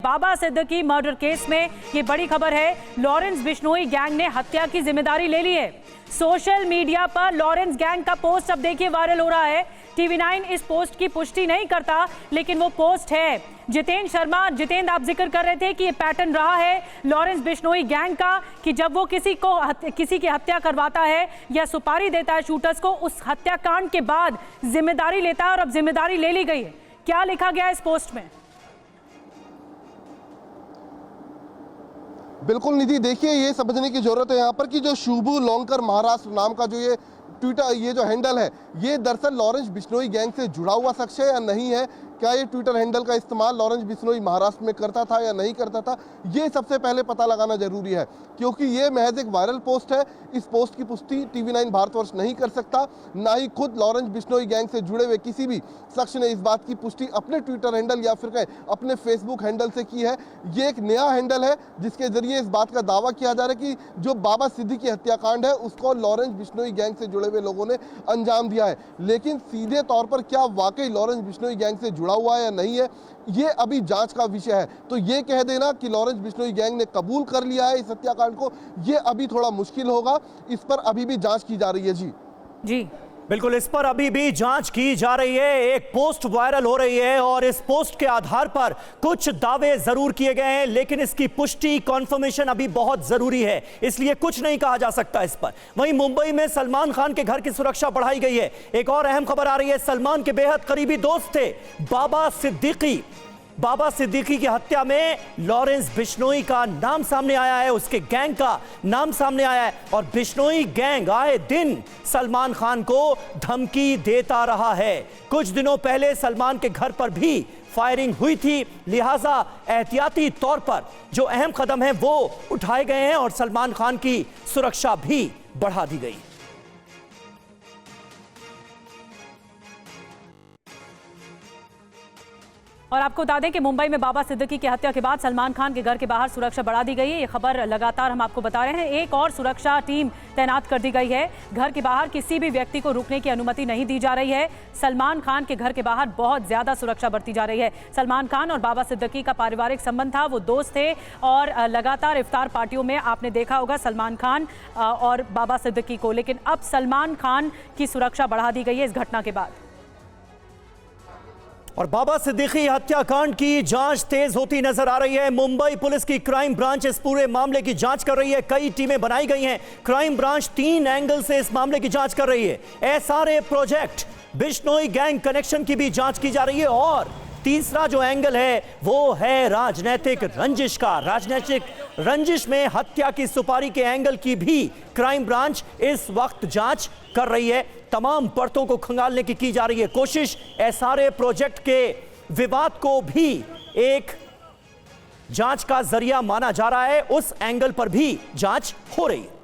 बाबा Siddiqui murder case में ये बड़ी खबर है। लॉरेंस बिश्नोई गैंग ने हत्या की जिम्मेदारी ले ली है। सोशल मीडिया पर लॉरेंस गैंग का पोस्ट अब देखिए वायरल हो रहा है। TV9 इस पोस्ट की पुष्टि नहीं करता, लेकिन वो पोस्ट है। जितेंद्र शर्मा, जितेंद्र आप जिक्र कर रहे थे कि ये पैटर्न रहा है लॉरेंस बिश्नोई गैंग का कि जब वो किसी की हत्या करवाता है या सुपारी देता है शूटर्स को, उस हत्याकांड के बाद जिम्मेदारी लेता है और अब जिम्मेदारी ले ली गई है। क्या लिखा गया इस पोस्ट में? बिल्कुल निधि, देखिए ये समझने की जरूरत है यहाँ पर कि जो शुभू लोंकर महाराष्ट्र नाम का जो ये ट्विटर, ये जो हैंडल है, ये दरअसल लॉरेंस बिश्नोई गैंग से जुड़ा हुआ शख्स है या नहीं है। क्या ये ट्विटर हैंडल का इस्तेमाल लॉरेंस बिश्नोई महाराष्ट्र में करता था या नहीं करता था, ये सबसे पहले पता लगाना जरूरी है, क्योंकि ये महज एक वायरल पोस्ट है। इस पोस्ट की पुष्टि TV9 भारतवर्ष नहीं कर सकता, ना ही खुद लॉरेंस बिश्नोई गैंग से जुड़े हुए किसी भी शख्स ने इस बात की पुष्टि अपने ट्विटर हैंडल या फिर अपने फेसबुक हैंडल से की है। ये एक नया हैंडल है जिसके जरिए इस बात का दावा किया जा रहा है कि जो बाबा सिद्दीकी हत्याकांड है उसको लॉरेंस बिश्नोई गैंग से जुड़े हुए लोगों ने अंजाम दिया है। लेकिन सीधे तौर पर क्या वाकई लॉरेंस बिश्नोई गैंग से जुड़ा हुआ है या नहीं है, ये अभी जांच का विषय है। तो ये कह देना कि लॉरेंस बिश्नोई गैंग ने कबूल कर लिया है इस हत्याकांड को, ये अभी थोड़ा मुश्किल होगा। इस पर अभी भी जांच की जा रही है। जी बिल्कुल, इस पर अभी भी जांच की जा रही है। एक पोस्ट वायरल हो रही है और इस पोस्ट के आधार पर कुछ दावे जरूर किए गए हैं, लेकिन इसकी पुष्टि, कॉन्फर्मेशन अभी बहुत जरूरी है, इसलिए कुछ नहीं कहा जा सकता इस पर। वहीं मुंबई में सलमान खान के घर की सुरक्षा बढ़ाई गई है। एक और अहम खबर आ रही है, सलमान के बेहद करीबी दोस्त थे बाबा सिद्दीकी। बाबा सिद्दीकी की हत्या में लॉरेंस बिश्नोई का नाम सामने आया है, उसके गैंग का नाम सामने आया है और बिश्नोई गैंग आए दिन सलमान खान को धमकी देता रहा है। कुछ दिनों पहले सलमान के घर पर भी फायरिंग हुई थी, लिहाजा एहतियाती तौर पर जो अहम कदम है वो उठाए गए हैं और सलमान खान की सुरक्षा भी बढ़ा दी गई। और आपको बता दें कि मुंबई में बाबा सिद्दीकी की हत्या के बाद सलमान खान के घर के बाहर सुरक्षा बढ़ा दी गई है। ये खबर लगातार हम आपको बता रहे हैं। एक और सुरक्षा टीम तैनात कर दी गई है। घर के बाहर किसी भी व्यक्ति को रुकने की अनुमति नहीं दी जा रही है। सलमान खान के घर के बाहर बहुत ज्यादा सुरक्षा बरती जा रही है। सलमान खान और बाबा सिद्दीकी का पारिवारिक संबंध था, वो दोस्त थे और लगातार इफ्तार पार्टियों में आपने देखा होगा सलमान खान और बाबा सिद्दीकी को। लेकिन अब सलमान खान की सुरक्षा बढ़ा दी गई है इस घटना के बाद। और बाबा सिद्दीकी हत्याकांड की जांच तेज होती नजर आ रही है। मुंबई पुलिस की क्राइम ब्रांच इस पूरे मामले की जांच कर रही है। कई टीमें बनाई गई हैं। क्राइम ब्रांच 3 एंगल से इस मामले की जांच कर रही है। SRA project, Bishnoi gang connection की भी जांच की जा रही है और तीसरा जो एंगल है वो है राजनीतिक रंजिश का। राजनीतिक रंजिश में हत्या की सुपारी के एंगल की भी क्राइम ब्रांच इस वक्त जांच कर रही है। तमाम परतों को खंगालने की जा रही है कोशिश। SRA प्रोजेक्ट के विवाद को भी एक जांच का जरिया माना जा रहा है, उस एंगल पर भी जांच हो रही है।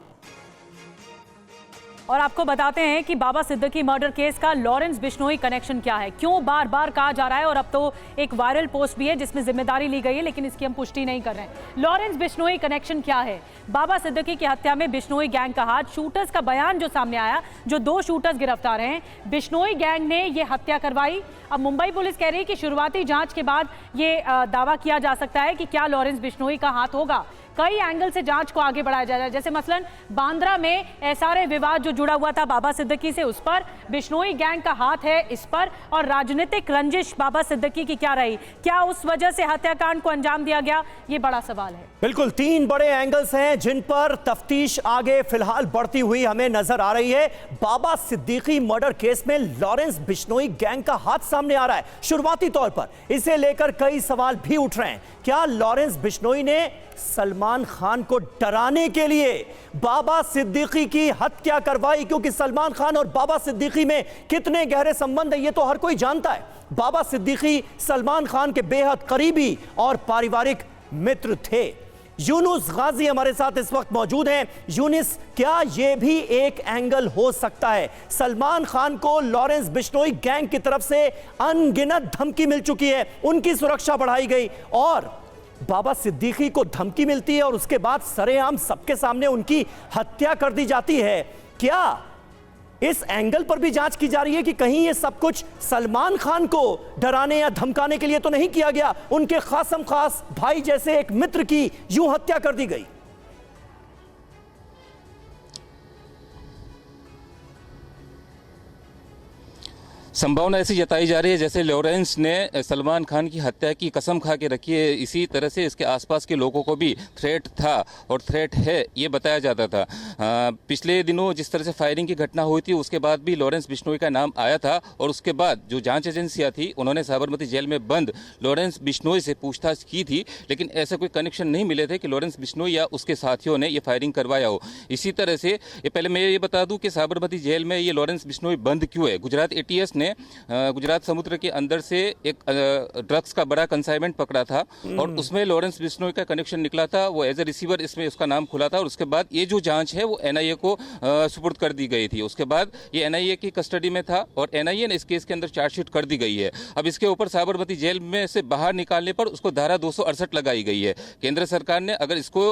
और आपको बताते हैं कि बाबा सिद्दीकी मर्डर केस का लॉरेंस बिश्नोई कनेक्शन क्या है, क्यों बार बार कहा जा रहा है। और अब तो एक वायरल पोस्ट भी है जिसमें जिम्मेदारी ली गई है, लेकिन इसकी हम पुष्टि नहीं कर रहे हैं। लॉरेंस बिश्नोई कनेक्शन क्या है? बाबा सिद्दीकी की हत्या में बिश्नोई गैंग का हाथ। शूटर्स का बयान जो सामने आया, जो 2 शूटर्स गिरफ्तार हैं, बिश्नोई गैंग ने ये हत्या करवाई। अब मुंबई पुलिस कह रही है कि शुरुआती जांच के बाद ये दावा किया जा सकता है कि क्या लॉरेंस बिश्नोई का हाथ होगा। कई एंगल से जांच को आगे बढ़ाया जा रहा है, जैसे मसलन बांद्रा में SRA विवाद जो जुड़ा हुआ था बाबा सिद्दीकी से, उस पर बिश्नोई गैंग का हाथ है इस पर। और राजनीतिक रंजिश बाबा सिद्दीकी की क्या रही, क्या उस वजह से हत्याकांड को अंजाम दिया गया, ये बड़ा सवाल है। बिल्कुल 3 बड़े एंगल्स हैं जिन पर तफ्तीश आगे फिलहाल बढ़ती हुई हमें नजर आ रही है। बाबा सिद्दीकी मर्डर केस में लॉरेंस बिश्नोई गैंग का हाथ सामने आ रहा है शुरुआती तौर पर। इसे लेकर कई सवाल भी उठ रहे हैं। क्या लॉरेंस बिश्नोई ने सलमान खान को डराने के लिए बाबा सिद्दीकी की हत्या करवाई? क्योंकि सलमान खान और बाबा सिद्दीकी में कितने गहरे संबंध है ये तो हर कोई जानता है। बाबा सिद्दीकी सलमान खान के बेहद करीबी और पारिवारिक मित्र थे। यूनुस गाजी हमारे साथ इस वक्त मौजूद हैं। यूनुस, क्या यह भी एक एंगल हो सकता है? सलमान खान को लॉरेंस बिश्नोई गैंग की तरफ से अनगिनत धमकी मिल चुकी है, उनकी सुरक्षा बढ़ाई गई और बाबा सिद्दीकी को धमकी मिलती है और उसके बाद सरेआम सबके सामने उनकी हत्या कर दी जाती है। क्या इस एंगल पर भी जांच की जा रही है कि कहीं ये सब कुछ सलमान खान को डराने या धमकाने के लिए तो नहीं किया गया, उनके खासम खास भाई जैसे एक मित्र की यूं हत्या कर दी गई। संभावना ऐसी जताई जा रही है जैसे लॉरेंस ने सलमान खान की हत्या की कसम खा के रखी है, इसी तरह से इसके आसपास के लोगों को भी थ्रेट था और थ्रेट है ये बताया जाता था। पिछले दिनों जिस तरह से फायरिंग की घटना हुई थी उसके बाद भी लॉरेंस बिश्नोई का नाम आया था और उसके बाद जो जांच एजेंसियां थी उन्होंने साबरमती जेल में बंद लॉरेंस बिश्नोई से पूछताछ की थी, लेकिन ऐसे कोई कनेक्शन नहीं मिले थे कि लॉरेंस बिश्नोई या उसके साथियों ने ये फायरिंग करवाया हो। इसी तरह से ये पहले मैं ये बता दूं कि साबरमती जेल में ये लॉरेंस बिश्नोई बंद क्यों है। गुजरात एटीएस ने गुजरात समुद्र के अंदर से एक ड्रग्स का बड़ा कंसाइनमेंट पकड़ा था और उसमें लॉरेंस बिश्नोई का कनेक्शन निकला था। वो एज ए रिसीवर इसमें उसका नाम खुला था और उसके बाद ये जो जांच है वो एनआईए को सुपुर्द कर दी गई थी। उसके बाद ये एनआईए की कस्टडी में था और एनआईए ने इस केस के अंदर चार्जशीट कर दी गई है। अब इसके ऊपर साबरमती जेल में से बाहर निकालने पर उसको धारा 268 लगाई गई है। केंद्र सरकार ने अगर इसको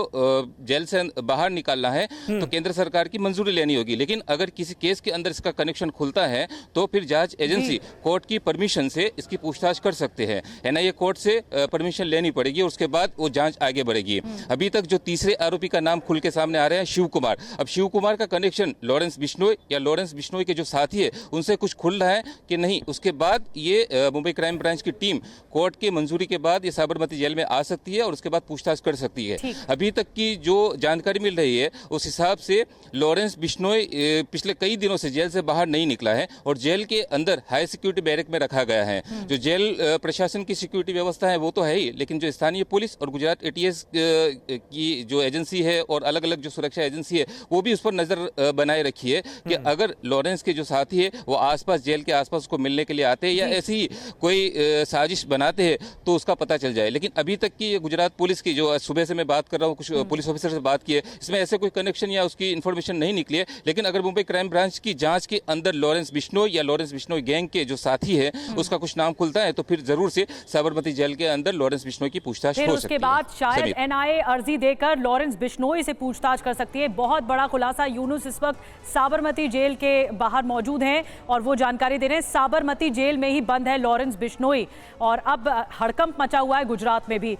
जेल से बाहर निकालना है तो केंद्र सरकार की मंजूरी लेनी होगी, लेकिन अगर किसी केस के अंदर इसका कनेक्शन खुलता है तो फिर जांच एजेंसी कोर्ट की परमिशन से इसकी पूछताछ कर सकते हैं। एनआईए कोर्ट से परमिशन लेनी पड़ेगी और उसके बाद वो जांच आगे बढ़ेगी। अभी तक जो तीसरे आरोपी का नाम खुल के सामने आ रहे हैं शिव कुमार। अब शिव कुमार का कनेक्शन लॉरेंस बिश्नोई या लॉरेंस बिश्नोई के जो साथी है उनसे कुछ खुल रहा है कि नहीं, उसके बाद ये मुंबई क्राइम ब्रांच की टीम कोर्ट की मंजूरी के बाद ये साबरमती जेल में आ सकती है और उसके बाद पूछताछ कर सकती है। अभी तक की जो जानकारी मिल रही है उस हिसाब से लॉरेंस बिश्नोई पिछले कई दिनों से जेल से बाहर नहीं निकला है और जेल के अंदर हाई सिक्योरिटी बैरक में रखा गया है। जो जेल प्रशासन की सिक्योरिटी व्यवस्था है वो तो है ही, लेकिन जो स्थानीय पुलिस और गुजरात एटीएस की जो एजेंसी है और अलग अलग जो सुरक्षा एजेंसी है वो भी उस पर नजर बनाए रखी है कि अगर लॉरेंस के जो साथी है वो आसपास जेल के आसपास उसको मिलने के लिए आते हैं या ऐसी ही कोई साजिश बनाते हैं तो उसका पता चल जाए। लेकिन अभी तक की गुजरात पुलिस की जो सुबह से मैं बात कर रहा हूँ, कुछ पुलिस ऑफिसर से बात की है, इसमें ऐसे कोई कनेक्शन या उसकी इन्फॉर्मेशन नहीं निकली है। लेकिन अगर मुंबई क्राइम ब्रांच की जांच के अंदर लॉरेंस बिश्नोई या लॉरेंस बिश्नोई गैंग के जो साथी है उसका कुछ नाम खुलता है तो फिर जरूर से साबरमती जेल के अंदर लॉरेंस बिश्नोई की पूछताछ हो सकती है। उसके बाद शायद एनआईए अर्जी देकर लॉरेंस बिश्नोई से पूछताछ कर सकती है। बहुत बड़ा खुलासा। यूनुस इस वक्त साबरमती जेल के बाहर मौजूद हैं और वो जानकारी दे रहे हैं साबरमती जेल में ही बंद है लॉरेंस बिश्नोई और अब हड़कंप मचा हुआ है गुजरात में भी।